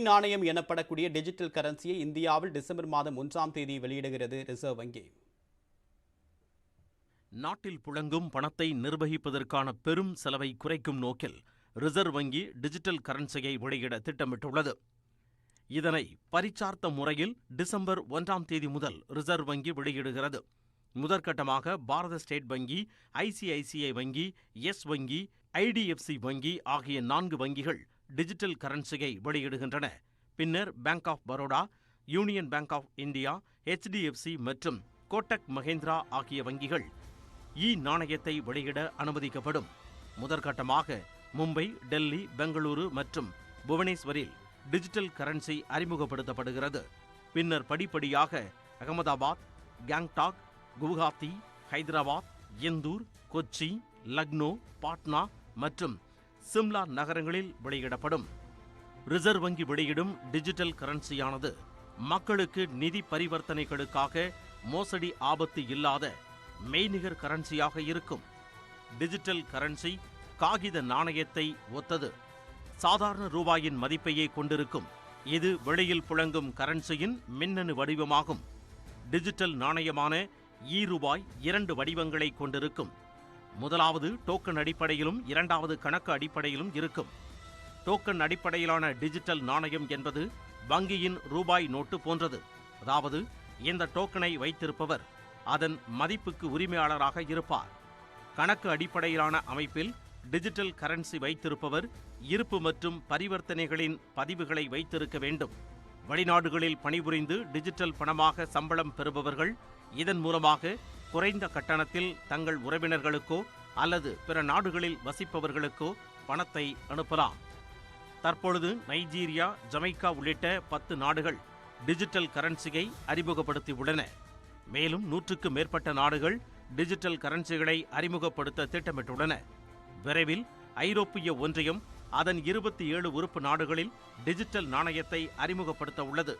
நாணயம் எனப்படக்கூடிய டிஜிட்டல் கரன்சியை இந்தியாவில் டிசம்பர் மாதம் 1ஆம் தேதி வெளியிடுகிறது ரிசர்வ் வங்கி. நாட்டில் புழங்கும் பணத்தை நிர்வகிப்பதற்கான பெரும் செலவை குறைக்கும் நோக்கில் ரிசர்வ் வங்கி டிஜிட்டல் கரன்சியை வெளியிட திட்டமிட்டுள்ளது. இதனை பரிச்சார்த்த முறையில் டிசம்பர் 1ஆம் தேதி முதல் ரிசர்வ் வங்கி வெளியிடுகிறது. முதற்கட்டமாக பாரத ஸ்டேட் வங்கி, ஐசிஐசிஐ வங்கி, எஸ் வங்கி, ஐடிஎஃப்சி வங்கி ஆகிய 4 வங்கிகள் டிஜிட்டல் கரன்சியை வெளியிடுகின்றன. பின்னர் bank of Baroda, union bank of India, HDFC மற்றும் கோட்டக் மஹிந்திரா ஆகிய வங்கிகள் நாணயத்தை வெளியிட அனுமதிக்கப்படும். முதற்கட்டமாக மும்பை, டெல்லி, பெங்களூரு மற்றும் புவனேஸ்வரில் டிஜிட்டல் கரன்சி அறிமுகப்படுத்தப்படுகிறது. பின்னர் படிப்படியாக அகமதாபாத், கேங்டாக், குவஹாத்தி, ஹைதராபாத், இந்தூர், கொச்சி, லக்னோ, பாட்னா மற்றும் சிம்லா நகரங்களில் வெளியிடப்படும். ரிசர்வ் வங்கி வெளியிடும் டிஜிட்டல் கரன்சியானது மக்களுக்கு நிதி பரிவர்த்தனைகளுக்காக மோசடி ஆபத்து இல்லாத மெய்நிகர் கரன்சியாக இருக்கும். டிஜிட்டல் கரன்சி காகித நாணயத்தை ஒத்தது. சாதாரண ரூபாயின் மதிப்பையே கொண்டிருக்கும். இது வெளியில் புழங்கும் கரன்சியின் மின்னணு வடிவமாகும். டிஜிட்டல் நாணயமான ரூபாய் 2 வடிவங்களை கொண்டிருக்கும். முதலாவது டோக்கன் அடிப்படையிலும், இரண்டாவது கணக்கு அடிப்படையிலும் இருக்கும். டோக்கன் அடிப்படையிலான டிஜிட்டல் நாணயம் என்பது வங்கியின் ரூபாய் நோட்டு போன்றது. அதாவது இந்த டோக்கனை வைத்திருப்பவர் அதன் மதிப்புக்கு உரிமையாளராக இருப்பார். கணக்கு அடிப்படையிலான அமைப்பில் டிஜிட்டல் கரன்சி வைத்திருப்பவர் இருப்பு மற்றும் பரிவர்த்தனைகளின் பதிவுகளை வைத்திருக்க வேண்டும். வெளிநாடுகளில் பணிபுரிந்து டிஜிட்டல் பணமாக சம்பளம் பெறுபவர்கள் இதன் மூலமாக குறைந்த கட்டணத்தில் தங்கள் உறவினர்களுக்கோ அல்லது பிற நாடுகளில் வசிப்பவர்களுக்கோ பணத்தை அனுப்பலாம். தற்பொழுது நைஜீரியா, ஜமைக்கா உள்ளிட்ட 10 நாடுகள் டிஜிட்டல் கரன்சியை அறிமுகப்படுத்தியுள்ளன. மேலும் 100க்கும் மேற்பட்ட நாடுகள் டிஜிட்டல் கரன்சிகளை அறிமுகப்படுத்த திட்டமிட்டுள்ளன. விரைவில் ஐரோப்பிய ஒன்றியம் அதன் 27 உறுப்பு நாடுகளில் டிஜிட்டல் நாணயத்தை அறிமுகப்படுத்த உள்ளது.